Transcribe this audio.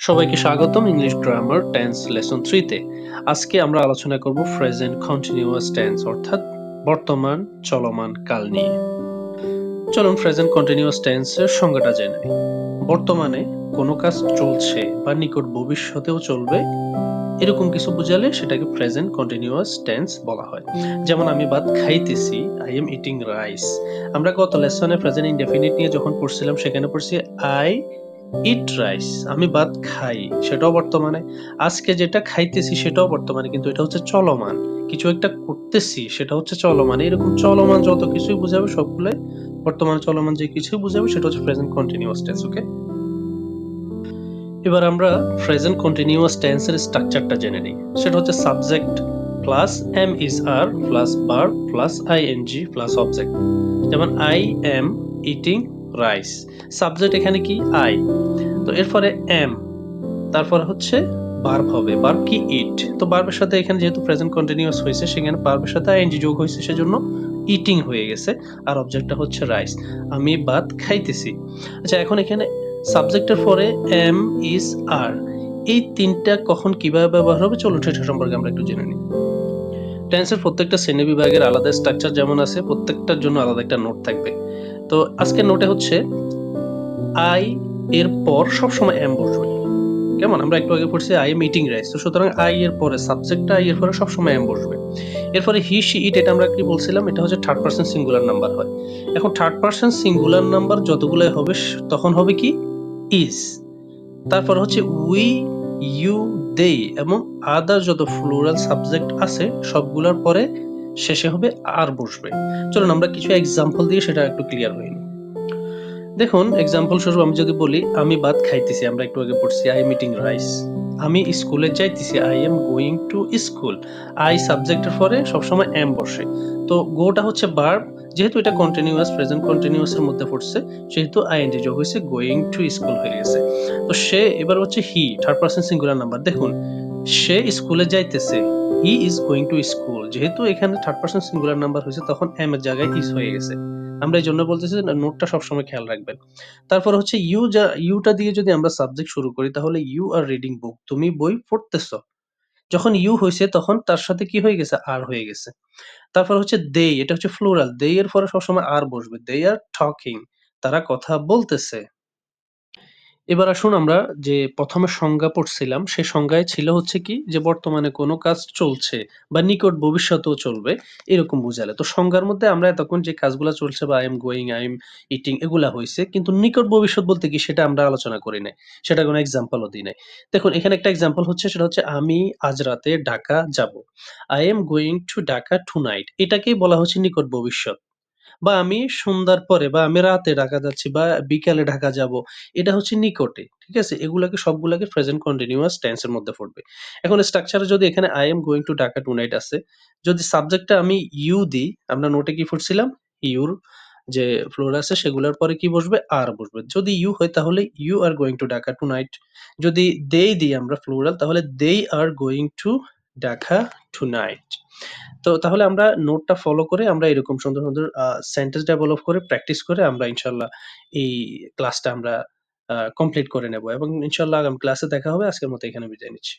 সবাইকে স্বাগতম English grammar tense lesson 3 তে। আজকে আমরা আলোচনা করব প্রেজেন্ট কন্টিনিউয়াস টেন্স অর্থাৎ বর্তমান চলমান কাল নিয়ে। চলুন প্রেজেন্ট কন্টিনিউয়াস টেন্সের সংজ্ঞাটা জেনে নিই। বর্তমানে কোনো কাজ চলছে বা নিকট ভবিষ্যতেও চলবে এরকম কিছু বোঝালে সেটাকে প্রেজেন্ট কন্টিনিউয়াস টেন্স বলা হয়। যেমন আমি ভাত খাইতেছি, আই এম ইটিং রাইস। আমরা গত লেসনে প্রেজেন্ট ইনডেফিনিট নিয়ে যখন পড়ছিলাম সেখানে পড়ছি আই ইট রাইস, আমি ভাত খাই, সেটাও বর্তমানে। আজকে যেটা খাইতেছি সেটাও বর্তমানে, কিন্তু এটা হচ্ছে চলমান। কিছু একটা করতেছি সেটা হচ্ছে চলমান। এরকম চলমান যত কিছুই বুঝাবে সবগুলাই বর্তমান চলমান যে কিছুই বুঝাবে সেটা হচ্ছে প্রেজেন্ট কন্টিনিউয়াস টেন্স। ওকে, এবার আমরা প্রেজেন্ট কন্টিনিউয়াস টেন্সের স্ট্রাকচারটা জেনে নিই। সেটা হচ্ছে subject plus am is are plus verb plus ING plus object. যেমন I am eating rice, subject এখানে কি আই, তো এরপরে এম, তারপর হচ্ছে ভার্ব হবে, ভার্ব কি ইট, তো ভার্বের সাথে এখানে যেহেতু প্রেজেন্ট কন্টিনিউয়াস হয়েছে সেখানে ভার্বের সাথে আইএনজি যোগ হয়েছে সেজন্য ইটিং হয়ে গেছে। আর অবজেক্টটা হচ্ছে রাইস, আমি ভাত খাইতেছি। আচ্ছা, এখন এখানে সাবজেক্টের পরে এম ইজ আর, এই তিনটা কখন কিভাবে ব্যবহার হবে চলুন সেটা সম্পর্কে আমরা একটু জেনে নিই। টেন্সের প্রত্যেকটা শ্রেণী বিভাগের আলাদা স্ট্রাকচার যেমন আছে, প্রত্যেকটার জন্য আলাদা একটা নোট থাকবে। তো আজকের নোটে হচ্ছে আই এর পর সবসময় এম বসবে। কেমন, আমরা একটু আগে পড়ছি আই এম ইটিং রাইস, তো সুতরাং আই এর পরে সাবজেক্টটা আই এর পরে সবসময় এম বসবে। এরপরে হি শি ইট, এটা আমরা কি বলছিলাম, এটা হচ্ছে থার্ড পারসন সিঙ্গুলার নাম্বার হয়। এখন থার্ড পারসন সিঙ্গুলার নাম্বার যতগুলো হবে তখন হবে কি ইজ। তারপর হচ্ছে উই, ইউ, দে এবং আদার যত ফ্লোরাল সাবজেক্ট আছে সবগুলোর পরে শেষে হবে আর বসবে। চলুন আমরা কিছু এক্সাম্পল দিয়ে সেটা একটু ক্লিয়ার হয়ে নিই। দেখুন এক্সাম্পল স্বরূপ আমি যদি বলি আমি ভাত খাইতেছি, আমরা একটু আগে পড়ছি আই এম ইটিং রাইস। আমি স্কুলে যাইতেছি, I am going to school. I সাবজেক্টের পরে সবসময় এম বসে। তো গোটা হচ্ছে ভার্ব, যেহেতু এটা কন্টিনিউয়াস প্রেজেন্ট কন্টিনিউয়াস এর মধ্যে পড়ছে সেহেতু আইএনজি যোগ হয়েছে, গোয়িং টু স্কুল হয়ে গেছে। তো সে, এবার হচ্ছে he third person singular number, দেখুন সে স্কুলে যাইতেছে, he is going to school, যেহেতু এখানে থার্ড পারসন সিঙ্গুলার নাম্বার হয়েছে তখন এম এর জায়গায় ইজ হয়ে গেছে। আমরা এই জন্য বলতেছি নোটটা সবসময় খেয়াল রাখবেন। তারপর হচ্ছে ইউটা দিয়ে যদি আমরা সাবজেক্ট শুরু করি তাহলে ইউ আর রিডিং বুক, তুমি বই পড়তেছ। যখন ইউ হয়েছে তখন তার সাথে কি হয়ে গেছে আর হয়ে গেছে। তারপর হচ্ছে দে, এটা হচ্ছে ফ্লোরাল, দে এর পরে সবসময় আর বসবে, দে আর টকিং, তারা কথা বলতেছে। এবার আসুন আমরা যে প্রথমে সংজ্ঞা পড়ছিলাম সে সংজ্ঞায় ছিল হচ্ছে কি যে বর্তমানে কোনো কাজ চলছে বা নিকট ভবিষ্যতেও চলবে এরকম বোঝালে। তো সংজ্ঞার মধ্যে আমরা এতক্ষণ যে কাজগুলা চলছে বা I am going, I am eating এগুলা হইছে, কিন্তু নিকট ভবিষ্যৎ বলতে কি সেটা আমরা আলোচনা করি নাই, সেটা কোনো এক্সাম্পলও দিই নাই। দেখুন এখানে একটা এক্সাম্পল হচ্ছে, সেটা হচ্ছে আমি আজ রাতে ঢাকা যাব, I am going to Dhaka tonight, এটাকেই বলা হচ্ছে নিকট ভবিষ্যৎ। বা আমি সন্ধ্যার পরে বা আমি রাতে ঢাকা যাচ্ছি বা বিকালে ঢাকা যাব, এটা হচ্ছে নিকটে। ঠিক আছে? এগুলাকে সবগুলাকে প্রেজেন্ট কন্টিনিউয়াস টেন্স এর মধ্যে পড়বে। এখন স্ট্রাকচারে যদি এখানে I am going to Dhaka tonight আছে, যদি সাবজেক্টটা আমি you দিই, আমরা নোটে কি পড়ছিলাম? ইউর যে ফ্লোরাল আছে সেগুলোর পরে কি বসবে? আর বসবে। যদি you হয় তাহলে you are going to Dhaka tonight। যদি they দিই আমরা ফ্লোরাল তাহলে they are going to Dhaka tonight। তো তাহলে আমরা নোটটা ফলো করে আমরা এরকম সুন্দর, সুন্দর সেন্টেন্স ডেভেলপ করে প্র্যাকটিস করে আমরা ইনশাআল্লাহ এই ক্লাসটা আমরা কমপ্লিট করে নেব এবং ইনশাআল্লাহ আগামী ক্লাসে দেখা হবে। আজকের মতো এখানে বিদায় নিচ্ছি।